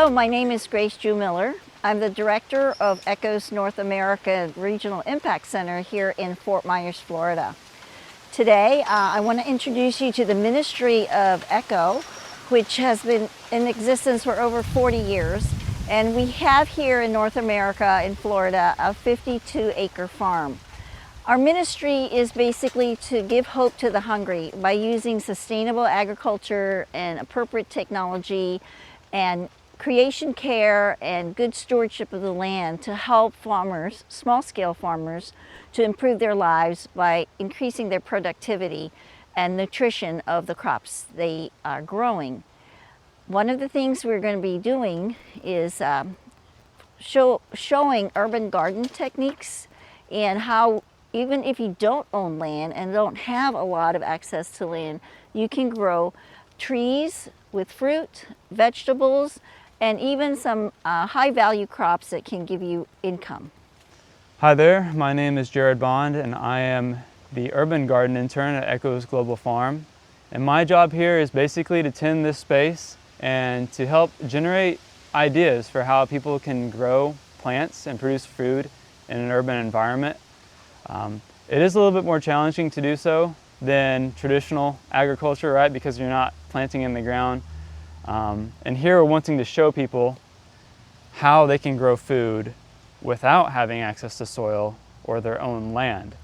Hello, my name is Grace Drew Miller. I'm the director of ECHO's North America Regional Impact Center here in Fort Myers, Florida. Today, I want to introduce you to the Ministry of ECHO, which has been in existence for over 40 years. And we have here in North America, in Florida, a 52-acre farm. Our ministry is basically to give hope to the hungry by using sustainable agriculture and appropriate technology and creation care and good stewardship of the land to help farmers, small-scale farmers, to improve their lives by increasing their productivity and nutrition of the crops they are growing. One of the things we're going to be doing is showing urban garden techniques and how even if you don't own land and don't have a lot of access to land, you can grow trees with fruit, vegetables, and even some high-value crops that can give you income. Hi there, my name is Jared Bond and I am the urban garden intern at ECHO's Global Farm. And my job here is basically to tend this space and to help generate ideas for how people can grow plants and produce food in an urban environment. It is a little bit more challenging to do so than traditional agriculture, right? Because you're not planting in the ground. And here we're wanting to show people how they can grow food without having access to soil or their own land,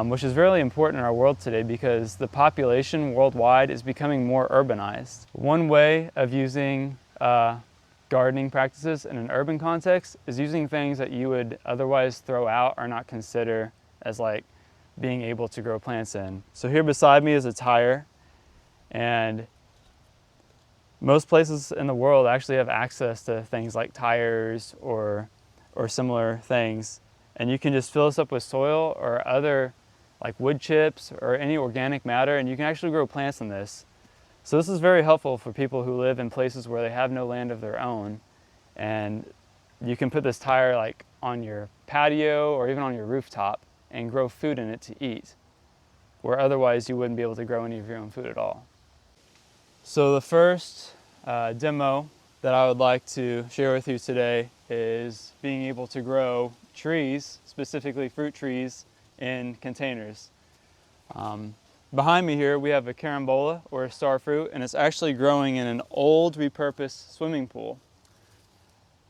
which is really important in our world today because the population worldwide is becoming more urbanized. One way of using gardening practices in an urban context is using things that you would otherwise throw out or not consider as like being able to grow plants in. So here beside me is a tire, and most places in the world actually have access to things like tires or similar things. And you can just fill this up with soil or other like wood chips or any organic matter, and you can actually grow plants in this. So this is very helpful for people who live in places where they have no land of their own. And you can put this tire like on your patio or even on your rooftop and grow food in it to eat, where otherwise you wouldn't be able to grow any of your own food at all. So the first demo that I would like to share with you today is being able to grow trees, specifically fruit trees, in containers. Behind me here we have a carambola or a star fruit, and it's actually growing in an old repurposed swimming pool.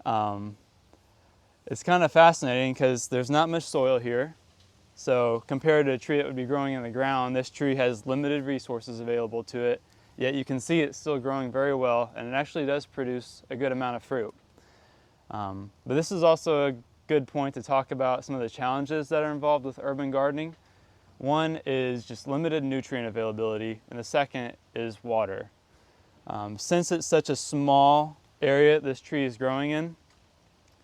It's kind of fascinating because there's not much soil here. So compared to a tree that would be growing in the ground, this tree has limited resources available to it, yet you can see it's still growing very well, and it actually does produce a good amount of fruit. But this is also a good point to talk about some of the challenges that are involved with urban gardening. One is just limited nutrient availability, and the second is water. Since it's such a small area this tree is growing in,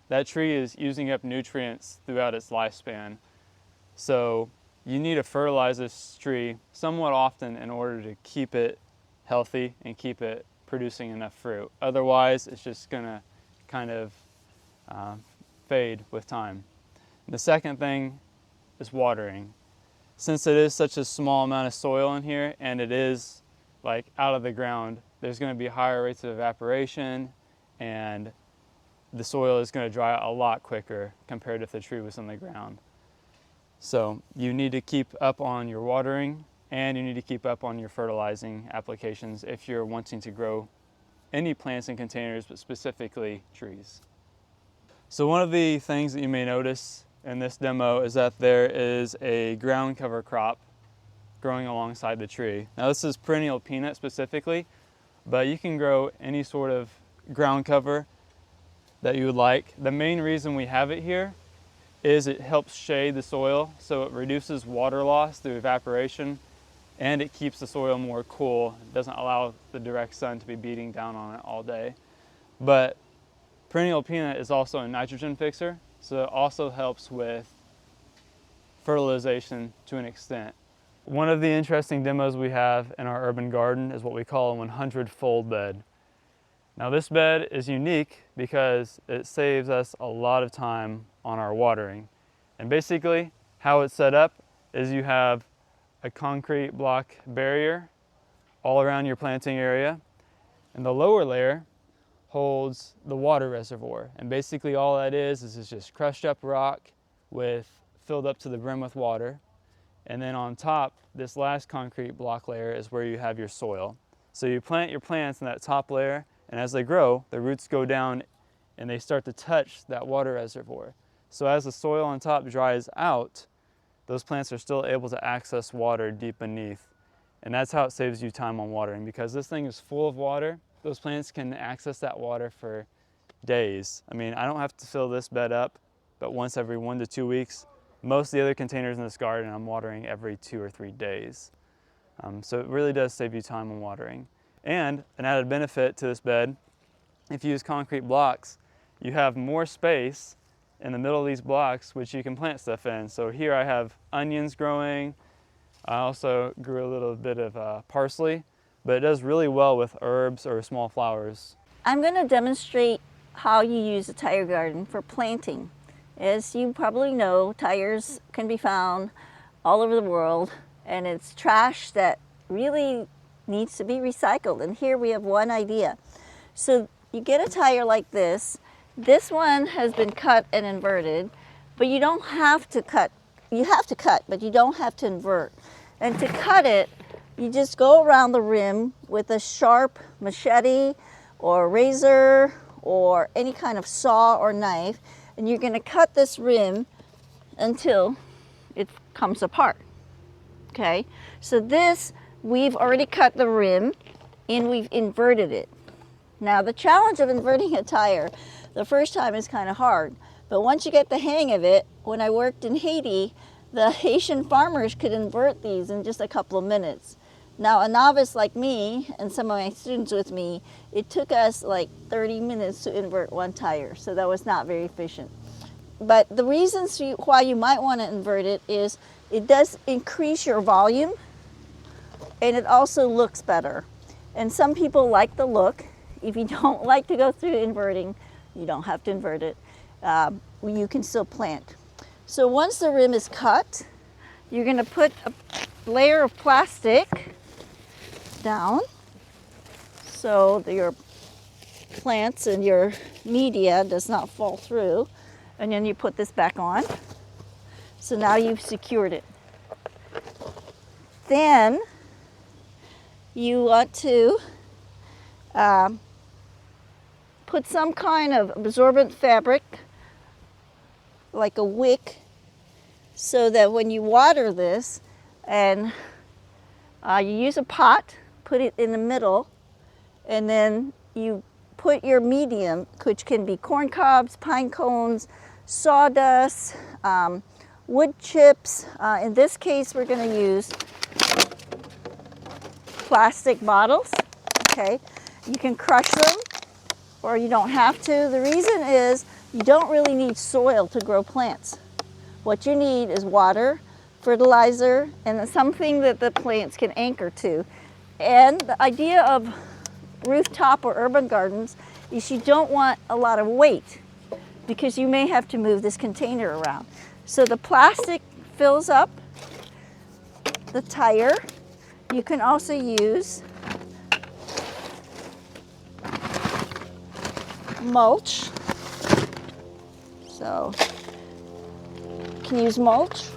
that tree is using up nutrients throughout its lifespan. So you need to fertilize this tree somewhat often in order to keep it healthy and keep it producing enough fruit. Otherwise, it's just gonna kind of fade with time. And the second thing is watering. Since it is such a small amount of soil in here and it is like out of the ground, there's gonna be higher rates of evaporation and the soil is gonna dry out a lot quicker compared to if the tree was in the ground. So you need to keep up on your watering and you need to keep up on your fertilizing applications if you're wanting to grow any plants in containers, but specifically trees. So one of the things that you may notice in this demo is that there is a ground cover crop growing alongside the tree. Now this is perennial peanut specifically, but you can grow any sort of ground cover that you would like. The main reason we have it here is it helps shade the soil, so it reduces water loss through evaporation, and it keeps the soil more cool. It doesn't allow the direct sun to be beating down on it all day. But perennial peanut is also a nitrogen fixer, so it also helps with fertilization to an extent. One of the interesting demos we have in our urban garden is what we call a 100-fold bed. Now this bed is unique because it saves us a lot of time on our watering. And basically how it's set up is you have a concrete block barrier all around your planting area, and the lower layer holds the water reservoir. And basically all that is it's just crushed up rock filled up to the brim with water. And then on top, this last concrete block layer is where you have your soil. So you plant your plants in that top layer, and as they grow, the roots go down and they start to touch that water reservoir. So as the soil on top dries out, those plants are still able to access water deep beneath. And that's how it saves you time on watering. Because this thing is full of water, those plants can access that water for days. I mean, I don't have to fill this bed up, but once every 1 to 2 weeks. Most of the other containers in this garden, I'm watering every 2 or 3 days. So it really does save you time on watering. And an added benefit to this bed, if you use concrete blocks, you have more space in the middle of these blocks which you can plant stuff in. So here I have onions growing. I also grew a little bit of parsley, but it does really well with herbs or small flowers. I'm going to demonstrate how you use a tire garden for planting. As you probably know, tires can be found all over the world, and it's trash that really needs to be recycled. And here we have one idea. So you get a tire like this. This one has been cut and inverted, but you don't have to cut. You have to cut, but you don't have to invert. And to cut it, you just go around the rim with a sharp machete or razor or any kind of saw or knife, and you're going to cut this rim until it comes apart. Okay, so this, we've already cut the rim and we've inverted it. Now the challenge of inverting a tire the first time is kind of hard, but once you get the hang of it, when I worked in Haiti, the Haitian farmers could invert these in just a couple of minutes. Now a novice like me and some of my students with me, it took us like 30 minutes to invert one tire, so that was not very efficient. But the reasons why you might want to invert it is it does increase your volume and it also looks better. And some people like the look. If you don't like to go through inverting, you don't have to invert it. You can still plant. So once the rim is cut, you're going to put a layer of plastic down so that your plants and your media does not fall through, and then you put this back on. So now you've secured it. Then you want to put some kind of absorbent fabric like a wick, so that when you water this and you use a pot, put it in the middle, and then you put your medium, which can be corn cobs, pine cones, sawdust, wood chips. In this case, we're going to use plastic bottles. Okay, you can crush them or you don't have to. The reason is you don't really need soil to grow plants. What you need is water, fertilizer, and something that the plants can anchor to. And the idea of rooftop or urban gardens is you don't want a lot of weight because you may have to move this container around. So the plastic fills up the tire. You can also use mulch. So you can use mulch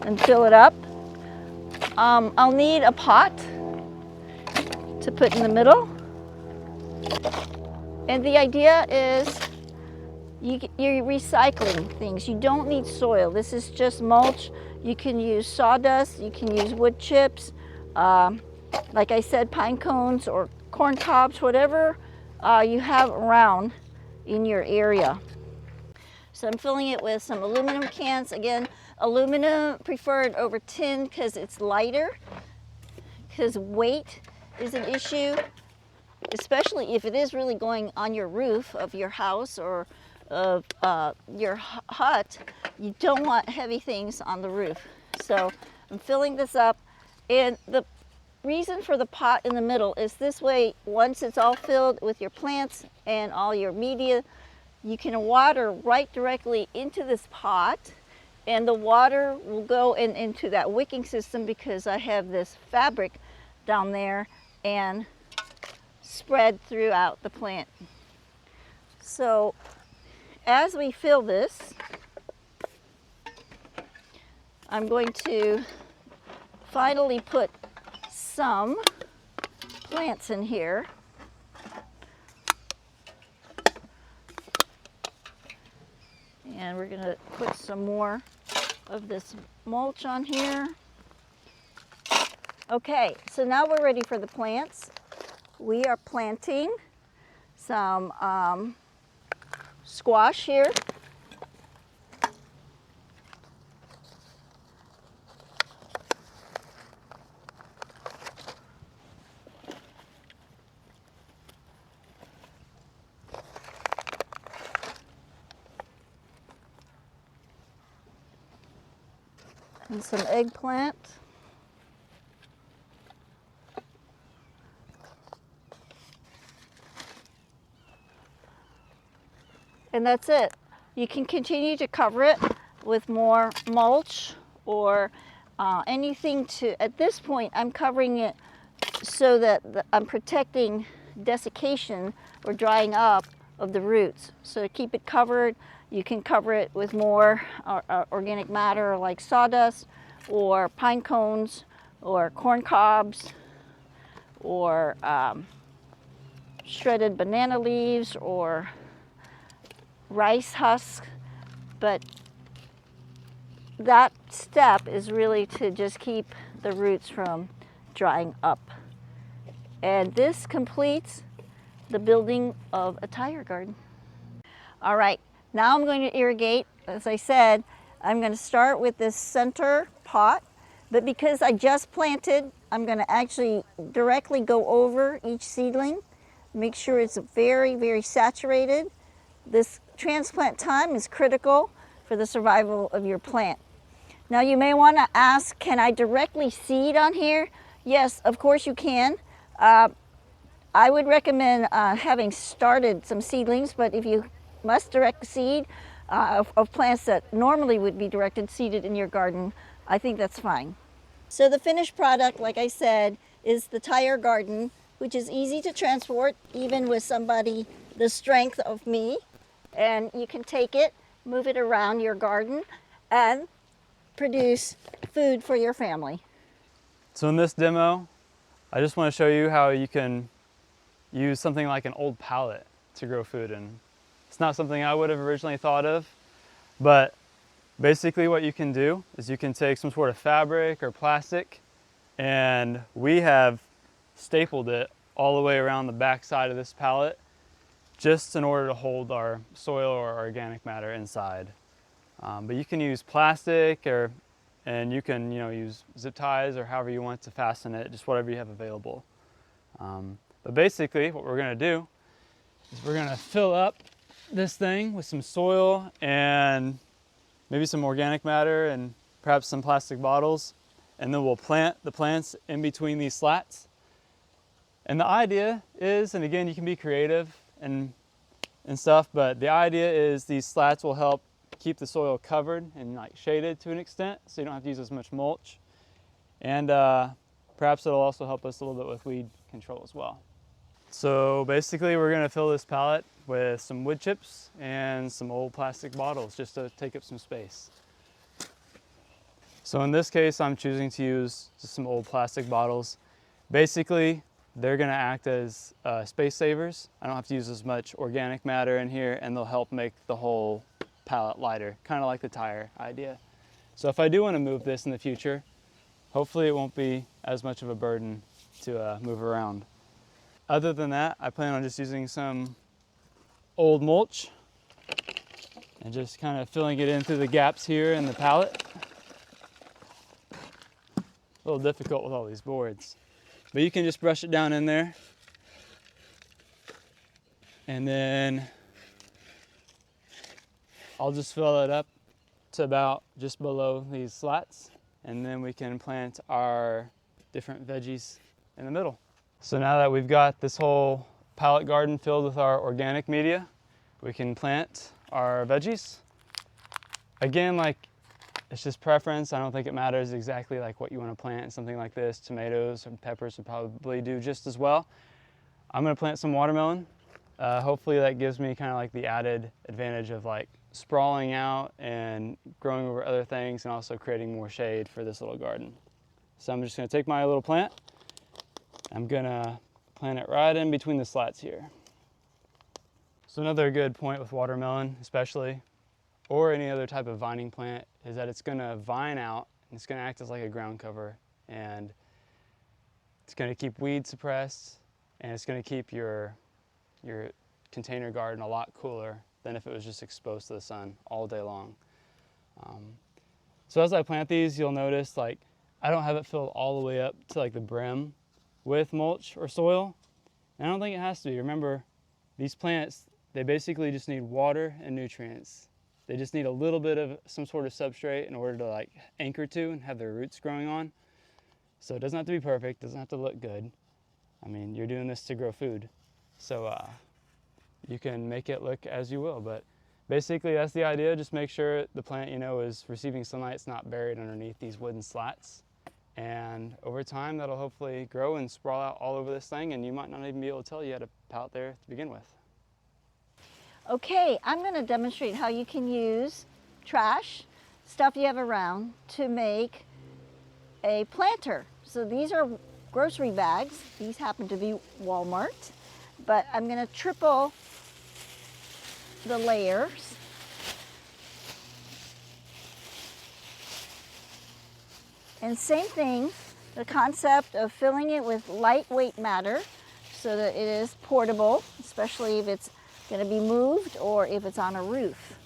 and fill it up. I'll need a pot to put in the middle. And the idea is you're recycling things. You don't need soil. This is just mulch. You can use sawdust. You can use wood chips. Like I said, pine cones or corn cobs, whatever you have around in your area. So I'm filling it with some aluminum cans. Again, aluminum preferred over tin because it's lighter, because weight is an issue, especially if it is really going on your roof of your house or of your hut. You don't want heavy things on the roof. So I'm filling this up, and the reason for the pot in the middle is this way, once it's all filled with your plants and all your media, you can water right directly into this pot, and the water will go into that wicking system because I have this fabric down there and spread throughout the plant. So as we fill this, I'm going to finally put some plants in here. And we're going to put some more of this mulch on here. Okay, so now we're ready for the plants. We are planting some squash here. And some eggplant. And that's it. You can continue to cover it with more mulch or anything to, at this point I'm covering it so that I'm protecting desiccation or drying up of the roots. So to keep it covered, you can cover it with more organic matter like sawdust or pine cones or corn cobs or shredded banana leaves or rice husk. But that step is really to just keep the roots from drying up. And this completes the building of a tire garden. All right, now I'm going to irrigate. As I said, I'm going to start with this center pot, but because I just planted, I'm going to actually directly go over each seedling, make sure it's very, very saturated. This transplant time is critical for the survival of your plant. Now you may want to ask, can I directly seed on here? Yes, of course you can. I would recommend having started some seedlings, but if you must direct seed of plants that normally would be directed seeded in your garden, I think that's fine. So the finished product, like I said, is the tire garden, which is easy to transport even with somebody the strength of me. And you can take it, move it around your garden, and produce food for your family. So in this demo, I just want to show you how you can use something like an old pallet to grow food in. It's not something I would have originally thought of, but basically what you can do is you can take some sort of fabric or plastic, and we have stapled it all the way around the back side of this pallet just in order to hold our soil or organic matter inside. But you can use plastic and you can use zip ties or however you want to fasten it, just whatever you have available. But basically what we're going to do is we're going to fill up this thing with some soil and maybe some organic matter and perhaps some plastic bottles, and then we'll plant the plants in between these slats. And the idea is, and again you can be creative and stuff, but the idea is these slats will help keep the soil covered and like shaded to an extent, so you don't have to use as much mulch. And perhaps it'll also help us a little bit with weed control as well. So basically we're going to fill this pallet with some wood chips and some old plastic bottles just to take up some space. So in this case I'm choosing to use just some old plastic bottles. Basically they're going to act as space savers. I don't have to use as much organic matter in here, and they'll help make the whole pallet lighter, kind of like the tire idea. So if I do want to move this in the future, hopefully it won't be as much of a burden to move around. Other than that, I plan on just using some old mulch and just kind of filling it in through the gaps here in the pallet. A little difficult with all these boards, but you can just brush it down in there. And then I'll just fill it up to about just below these slats, and then we can plant our different veggies in the middle. So now that we've got this whole pallet garden filled with our organic media, we can plant our veggies. Again, it's just preference. I don't think it matters exactly like what you want to plant. Something like this, tomatoes and peppers would probably do just as well. I'm gonna plant some watermelon. Hopefully that gives me kind of like the added advantage of like sprawling out and growing over other things and also creating more shade for this little garden. So I'm just gonna take my little plant. I'm gonna plant it right in between the slats here. So another good point with watermelon especially, or any other type of vining plant, is that it's gonna vine out and it's gonna act as like a ground cover, and it's gonna keep weeds suppressed, and it's gonna keep your container garden a lot cooler than if it was just exposed to the sun all day long. So as I plant these, you'll notice like I don't have it filled all the way up to like the brim with mulch or soil. And I don't think it has to be. Remember, these plants, they basically just need water and nutrients. They just need a little bit of some sort of substrate in order to like anchor to and have their roots growing on. So it doesn't have to be perfect, doesn't have to look good. I mean, you're doing this to grow food. So you can make it look as you will, but basically that's the idea. Just make sure the plant, you know, is receiving sunlight, it's not buried underneath these wooden slats. And over time, that'll hopefully grow and sprawl out all over this thing, and you might not even be able to tell you had a pallet there to begin with. Okay, I'm going to demonstrate how you can use trash, stuff you have around, to make a planter. So these are grocery bags. These happen to be Walmart, but I'm going to triple the layers. And same thing, the concept of filling it with lightweight matter so that it is portable, especially if it's going to be moved or if it's on a roof.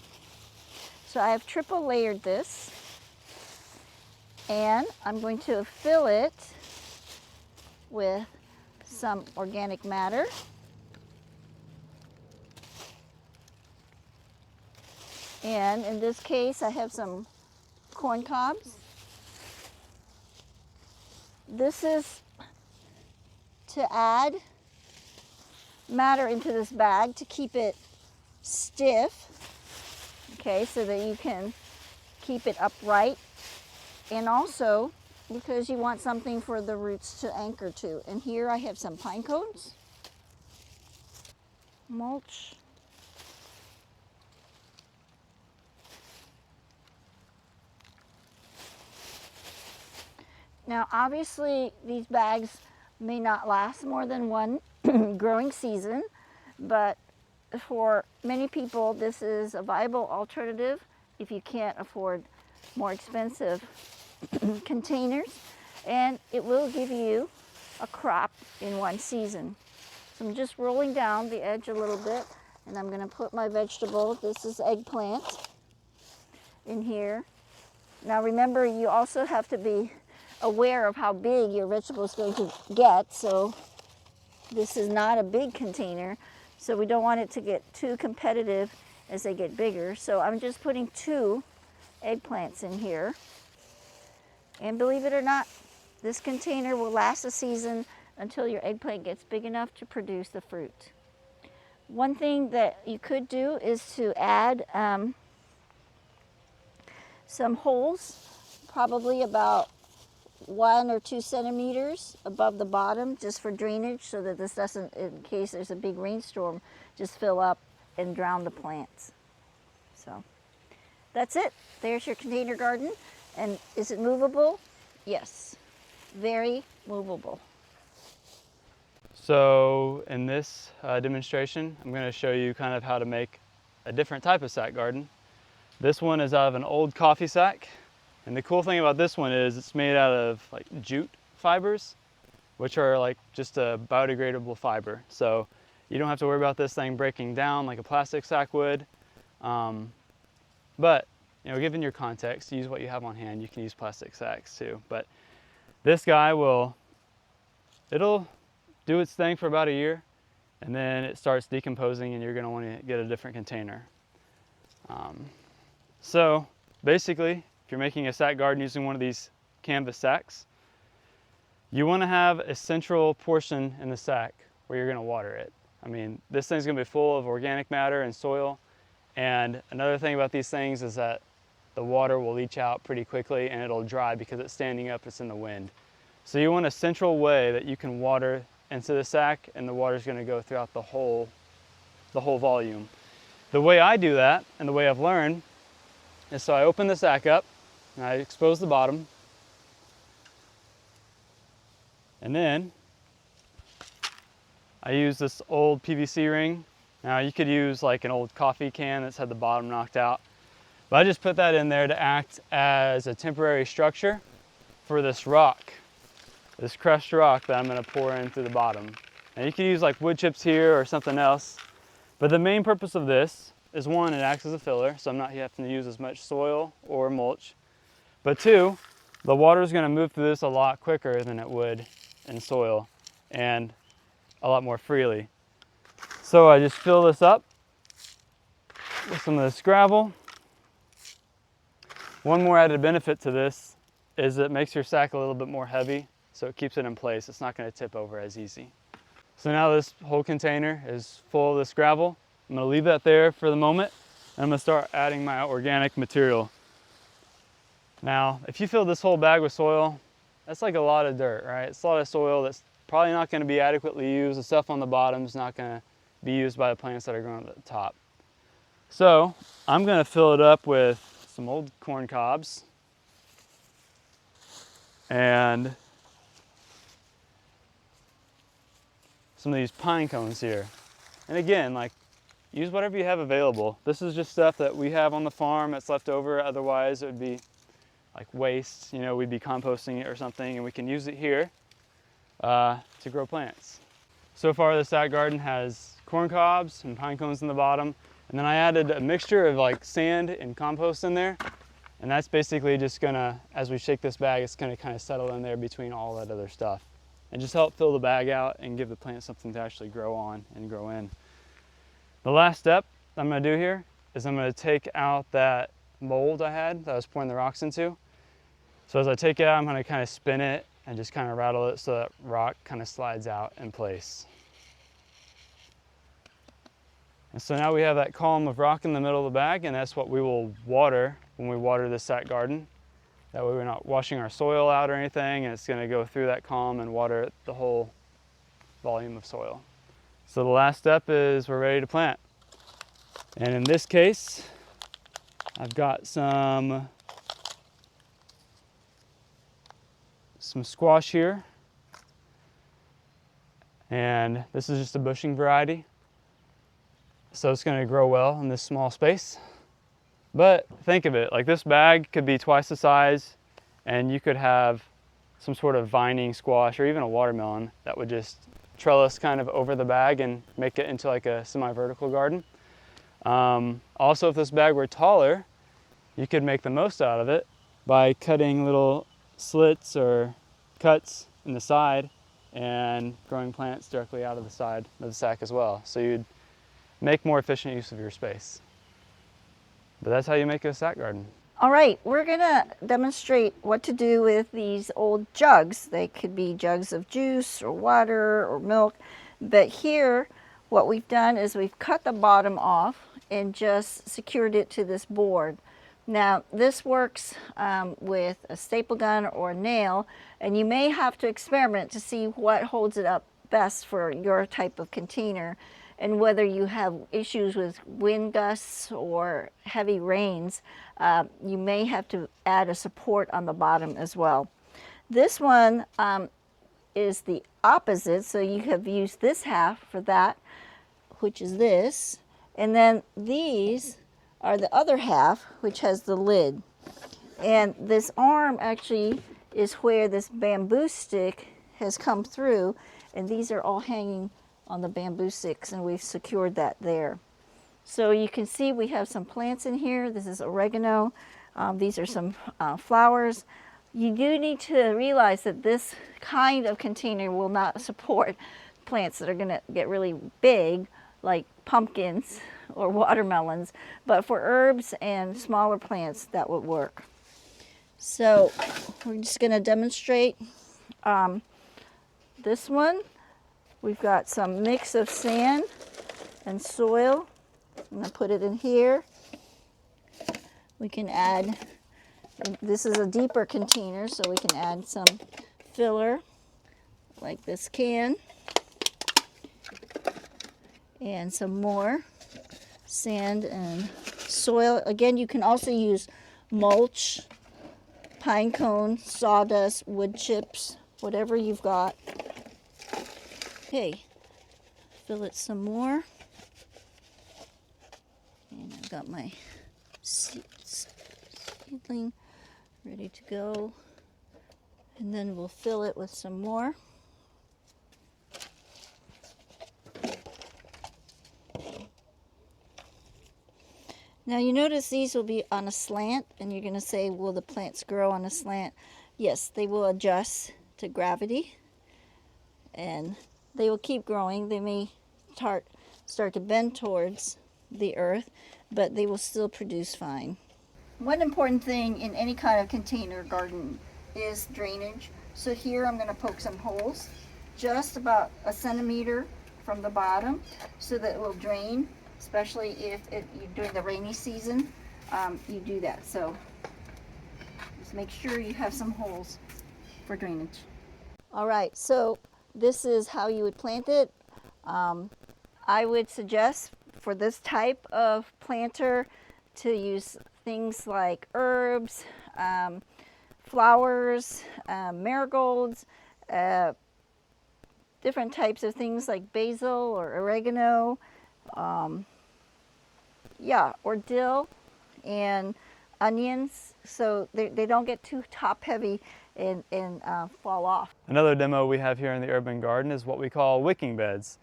So I have triple layered this, and I'm going to fill it with some organic matter. And in this case, I have some corn cobs. This is to add matter into this bag to keep it stiff, okay, so that you can keep it upright, and also because you want something for the roots to anchor to. And here I have some pine cones, mulch, now obviously these bags may not last more than one growing season, but for many people this is a viable alternative if you can't afford more expensive containers, and it will give you a crop in one season. So I'm just rolling down the edge a little bit, and I'm going to put my vegetable, this is eggplant, in here. Now remember, you also have to be aware of how big your vegetable is going to get, so this is not a big container, so we don't want it to get too competitive as they get bigger. So I'm just putting 2 eggplants in here. And believe it or not, this container will last a season until your eggplant gets big enough to produce the fruit. One thing that you could do is to add some holes, probably about 1 or 2 centimeters above the bottom, just for drainage, so that this doesn't, in case there's a big rainstorm, just fill up and drown the plants. So that's it. There's your container garden. And is it movable? Yes, very movable. So in this demonstration, I'm going to show you kind of how to make a different type of sack garden. This one is out of an old coffee sack. And the cool thing about this one is it's made out of like jute fibers, which are like just a biodegradable fiber. So you don't have to worry about this thing breaking down like a plastic sack would. But you know, given your context, use what you have on hand. You can use plastic sacks too. But this guy it'll do its thing for about a year, and then it starts decomposing and you're gonna wanna get a different container. So basically, if you're making a sack garden using one of these canvas sacks, you want to have a central portion in the sack where you're going to water it. I mean, this thing's going to be full of organic matter and soil, and another thing about these things is that the water will leach out pretty quickly and it'll dry because it's standing up, it's in the wind. So you want a central way that you can water into the sack, and the water's going to go throughout the whole volume. The way I do that, and the way I've learned, is so I open the sack up, and I expose the bottom, and then I use this old PVC ring. Now you could use like an old coffee can that's had the bottom knocked out, but I just put that in there to act as a temporary structure for this rock, this crushed rock that I'm going to pour in through the bottom. Now you could use like wood chips here or something else, but the main purpose of this is, one, it acts as a filler, so I'm not having to use as much soil or mulch, but two, the water is going to move through this a lot quicker than it would in soil and a lot more freely. So I just fill this up with some of this gravel. One more added benefit to this is it makes your sack a little bit more heavy, so it keeps it in place. It's not going to tip over as easy. So now this whole container is full of this gravel. I'm going to leave that there for the moment, and I'm going to start adding my organic material. Now, if you fill this whole bag with soil, that's like a lot of dirt, right? It's a lot of soil that's probably not going to be adequately used. The stuff on the bottom is not going to be used by the plants that are growing at the top. So I'm going to fill it up with some old corn cobs and some of these pine cones here. And again, like, use whatever you have available. This is just stuff that we have on the farm that's left over. Otherwise it would be like waste, you know, we'd be composting it or something, and we can use it here to grow plants. So far the sack garden has corn cobs and pine cones in the bottom, and then I added a mixture of like sand and compost in there, and that's basically just gonna, as we shake this bag, it's gonna kind of settle in there between all that other stuff and just help fill the bag out and give the plant something to actually grow on and grow in. The last step I'm gonna do here is I'm gonna take out that mold I had that I was pouring the rocks into. So as I take it out, I'm gonna kind of spin it and just kind of rattle it so that rock kind of slides out in place. And so now we have that column of rock in the middle of the bag, and that's what we will water when we water this sack garden. That way we're not washing our soil out or anything, and it's gonna go through that column and water the whole volume of soil. So the last step is we're ready to plant. And in this case, I've got some squash here, and this is just a bushing variety, so it's going to grow well in this small space. But think of it like this bag could be twice the size, and you could have some sort of vining squash or even a watermelon that would just trellis kind of over the bag and make it into like a semi-vertical garden. Also, if this bag were taller, you could make the most out of it by cutting little slits or cuts in the side and growing plants directly out of the side of the sack as well. So you'd make more efficient use of your space. But that's how you make a sack garden. All right, we're gonna demonstrate what to do with these old jugs. They could be jugs of juice or water or milk, but here what we've done is we've cut the bottom off and just secured it to this board. Now this works with a staple gun or a nail, and you may have to experiment to see what holds it up best for your type of container, and whether you have issues with wind gusts or heavy rains, you may have to add a support on the bottom as well. This one is the opposite, so you have used this half for that, which is this, and then these are the other half, which has the lid. And this arm actually is where this bamboo stick has come through, and these are all hanging on the bamboo sticks, and we've secured that there. So you can see we have some plants in here. This is oregano. These are some flowers. You do need to realize that this kind of container will not support plants that are going to get really big, like pumpkins or watermelons, but for herbs and smaller plants that would work. So we're just going to demonstrate this one. We've got some mix of sand and soil. I'm going to put it in here. We can add, this is a deeper container, so we can add some filler like this can. and some more sand and soil. Again, you can also use mulch, pine cone, sawdust, wood chips, whatever you've got. Okay, fill it some more. And I've got my seedling ready to go. And then we'll fill it with some more. Now you notice these will be on a slant, and you're going to say, will the plants grow on a slant? Yes, they will adjust to gravity, and they will keep growing. They may start to bend towards the earth, but they will still produce fine. One important thing in any kind of container garden is drainage. So here I'm going to poke some holes just about a centimeter from the bottom so that it will drain, especially if during the rainy season you do that. So just make sure you have some holes for drainage. All right, so this is how you would plant it. I would suggest for this type of planter to use things like herbs, flowers, marigolds, different types of things like basil or oregano, or dill, and onions, so they don't get too top heavy and fall off. Another demo we have here in the urban garden is what we call wicking beds.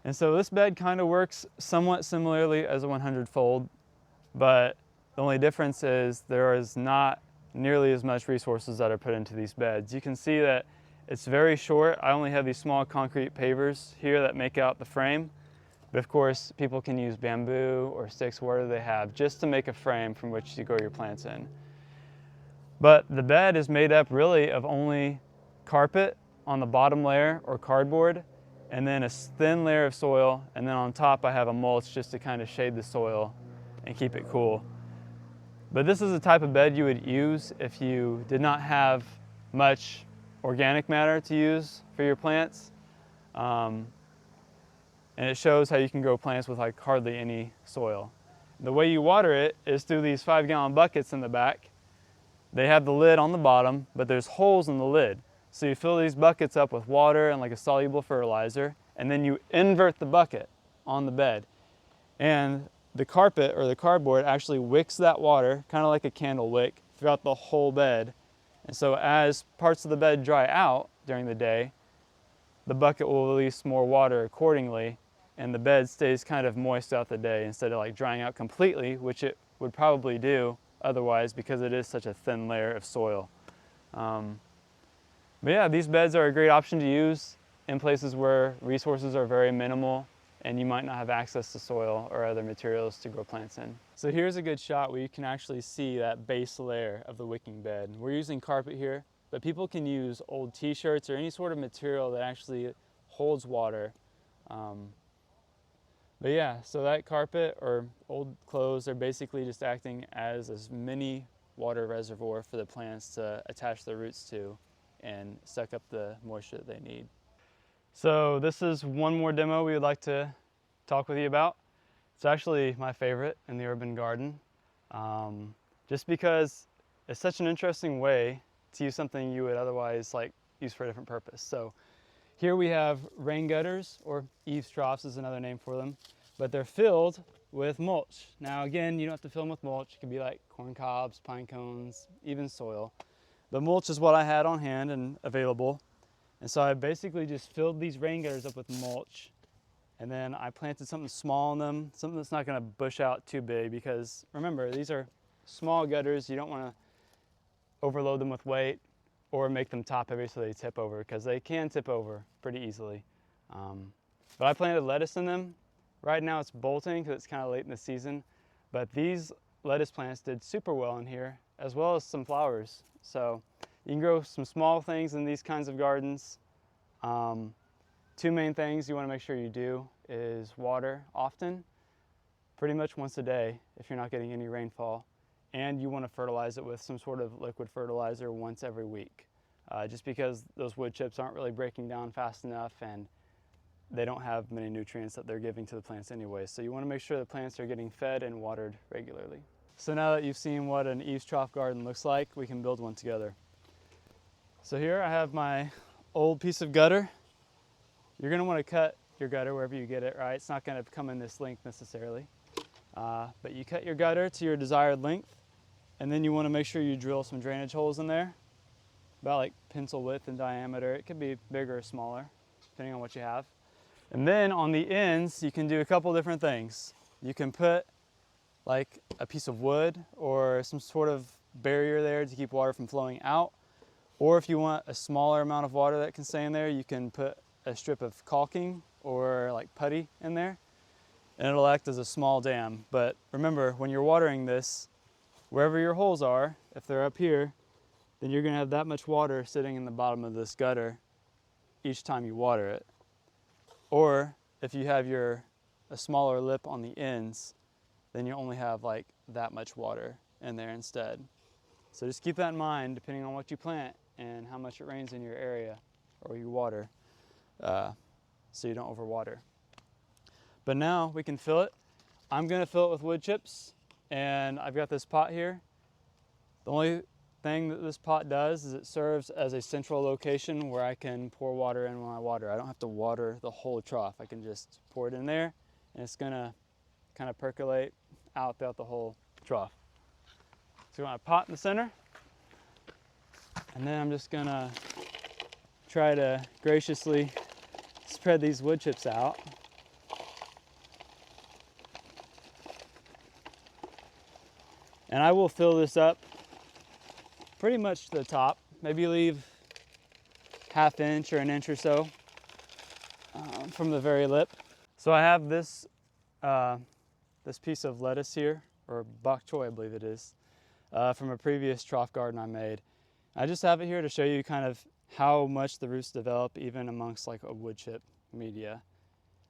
And so this bed kind of works somewhat similarly as a 100-fold, but the only difference is there is not nearly as much resources that are put into these beds. You can see that it's very short. I only have these small concrete pavers here that make out the frame. But of course, people can use bamboo or sticks, whatever they have, just to make a frame from which to grow your plants in. But the bed is made up really of only carpet on the bottom layer or cardboard, and then a thin layer of soil, and then on top I have a mulch just to kind of shade the soil and keep it cool. But this is the type of bed you would use if you did not have much organic matter to use for your plants. And it shows how you can grow plants with like hardly any soil. The way you water it is through these 5-gallon buckets in the back. They have the lid on the bottom, but there's holes in the lid. So you fill these buckets up with water and like a soluble fertilizer, and then you invert the bucket on the bed. And the carpet or the cardboard actually wicks that water, kind of like a candle wick, throughout the whole bed. And so as parts of the bed dry out during the day, the bucket will release more water accordingly, and the bed stays kind of moist throughout the day instead of like drying out completely, which it would probably do otherwise because it is such a thin layer of soil. But yeah, these beds are a great option to use in places where resources are very minimal and you might not have access to soil or other materials to grow plants in. So here's a good shot where you can actually see that base layer of the wicking bed. We're using carpet here, but people can use old t-shirts or any sort of material that actually holds water. But yeah, so that carpet or old clothes are basically just acting as a mini water reservoir for the plants to attach their roots to and suck up the moisture that they need. So this is one more demo we would like to talk with you about. It's actually my favorite in the urban garden, just because it's such an interesting way to use something you would otherwise use for a different purpose. So here we have rain gutters, or eaves troughs is another name for them, but they're filled with mulch. Now again, you don't have to fill them with mulch. It could be like corn cobs, pine cones, even soil. But mulch is what I had on hand and available. And so I basically just filled these rain gutters up with mulch, and then I planted something small in them, something that's not gonna bush out too big, because remember, these are small gutters. You don't wanna overload them with weight or make them top heavy so they tip over, because they can tip over pretty easily. But I planted lettuce in them. Right now it's bolting because it's kind of late in the season, but these lettuce plants did super well in here, as well as some flowers. So you can grow some small things in these kinds of gardens. Two main things you want to make sure you do is water often, pretty much once a day if you're not getting any rainfall, and you want to fertilize it with some sort of liquid fertilizer once every week, just because those wood chips aren't really breaking down fast enough, and they don't have many nutrients that they're giving to the plants anyway. So you want to make sure the plants are getting fed and watered regularly. So now that you've seen what an eaves trough garden looks like, we can build one together. So here I have my old piece of gutter. You're going to want to cut your gutter wherever you get it, right? It's not going to come in this length necessarily. But you cut your gutter to your desired length, and then you want to make sure you drill some drainage holes in there, about like pencil width in diameter. It could be bigger or smaller, depending on what you have. And then on the ends, you can do a couple different things. You can put like a piece of wood or some sort of barrier there to keep water from flowing out. Or if you want a smaller amount of water that can stay in there, you can put a strip of caulking or like putty in there, and it'll act as a small dam. But remember, when you're watering this, wherever your holes are, if they're up here, then you're gonna have that much water sitting in the bottom of this gutter each time you water it. Or if you have a smaller lip on the ends, then you only have like that much water in there instead. So just keep that in mind depending on what you plant and how much it rains in your area or you water, so you don't overwater. But now we can fill it. I'm gonna fill it with wood chips, and I've got this pot here. The only thing that this pot does is it serves as a central location where I can pour water in when I water. I don't have to water the whole trough. I can just pour it in there, and it's gonna kind of percolate out throughout the whole trough. So you want a pot in the center, and then I'm just gonna try to graciously spread these wood chips out. And I will fill this up pretty much to the top, maybe leave ½ inch or an inch or so from the very lip. So I have this this piece of lettuce here, or bok choy I believe it is, from a previous trough garden I made. I just have it here to show you kind of how much the roots develop even amongst like a wood chip media.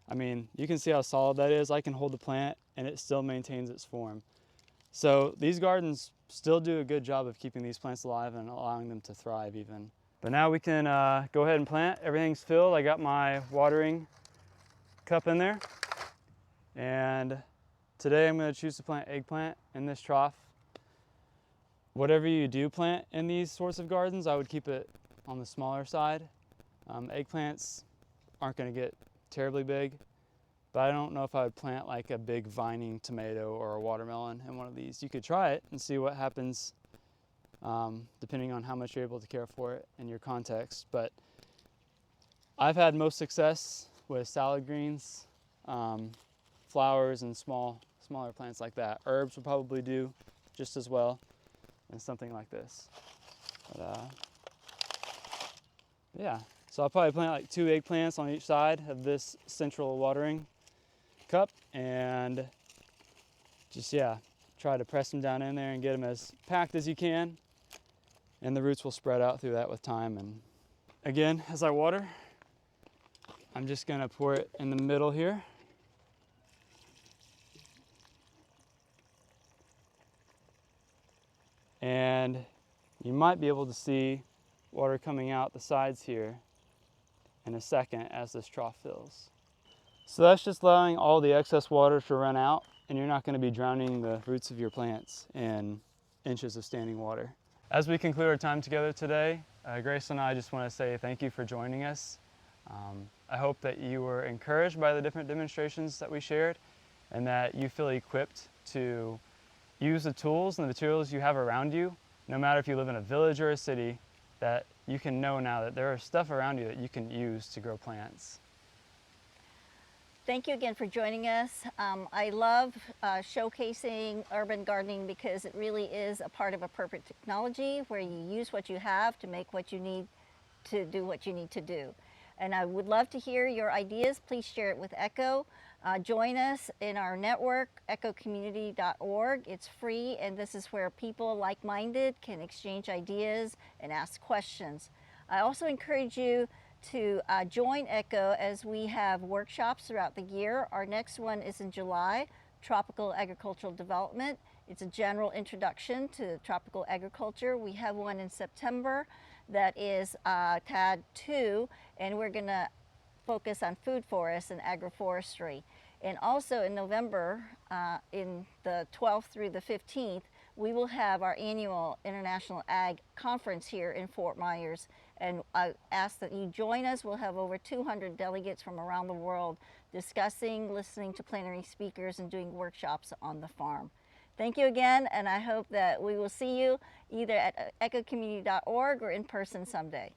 I mean, you can see how solid that is. I can hold the plant and it still maintains its form. So these gardens still do a good job of keeping these plants alive and allowing them to thrive even. But now we can go ahead and plant. Everything's filled. I got my watering cup in there. And today I'm going to choose to plant eggplant in this trough. Whatever you do plant in these sorts of gardens, I would keep it on the smaller side. Eggplants aren't going to get terribly big, but I don't know if I would plant like a big vining tomato or a watermelon in one of these. You could try it and see what happens depending on how much you're able to care for it in your context. But I've had most success with salad greens, flowers, and smaller plants like that. Herbs will probably do just as well in something like this. But, yeah, so I'll probably plant like 2 eggplants on each side of this central watering cup, and just, yeah, try to press them down in there and get them as packed as you can, and the roots will spread out through that with time. And again, as I water, I'm just gonna pour it in the middle here. And you might be able to see water coming out the sides here in a second as this trough fills. So that's just allowing all the excess water to run out, and you're not going to be drowning the roots of your plants in inches of standing water. As we conclude our time together today, Grace and I just want to say thank you for joining us. I hope that you were encouraged by the different demonstrations that we shared, and that you feel equipped to use the tools and the materials you have around you, no matter if you live in a village or a city, that you can know now that there is stuff around you that you can use to grow plants. Thank you again for joining us. I love showcasing urban gardening because it really is a part of a perfect technology where you use what you have to make what you need to do what you need to do. And I would love to hear your ideas. Please share it with ECHO. Join us in our network, echocommunity.org. It's free, and this is where people like-minded can exchange ideas and ask questions. I also encourage you to join ECHO as we have workshops throughout the year. Our next one is in July, Tropical Agricultural Development. It's a general introduction to tropical agriculture. We have one in September that is TAD 2, and we're going to focus on food forests and agroforestry. And also in November, in the 12th through the 15th, we will have our annual International Ag Conference here in Fort Myers. And I ask that you join us. We'll have over 200 delegates from around the world discussing, listening to plenary speakers, and doing workshops on the farm. Thank you again, and I hope that we will see you either at ecocommunity.org or in person someday.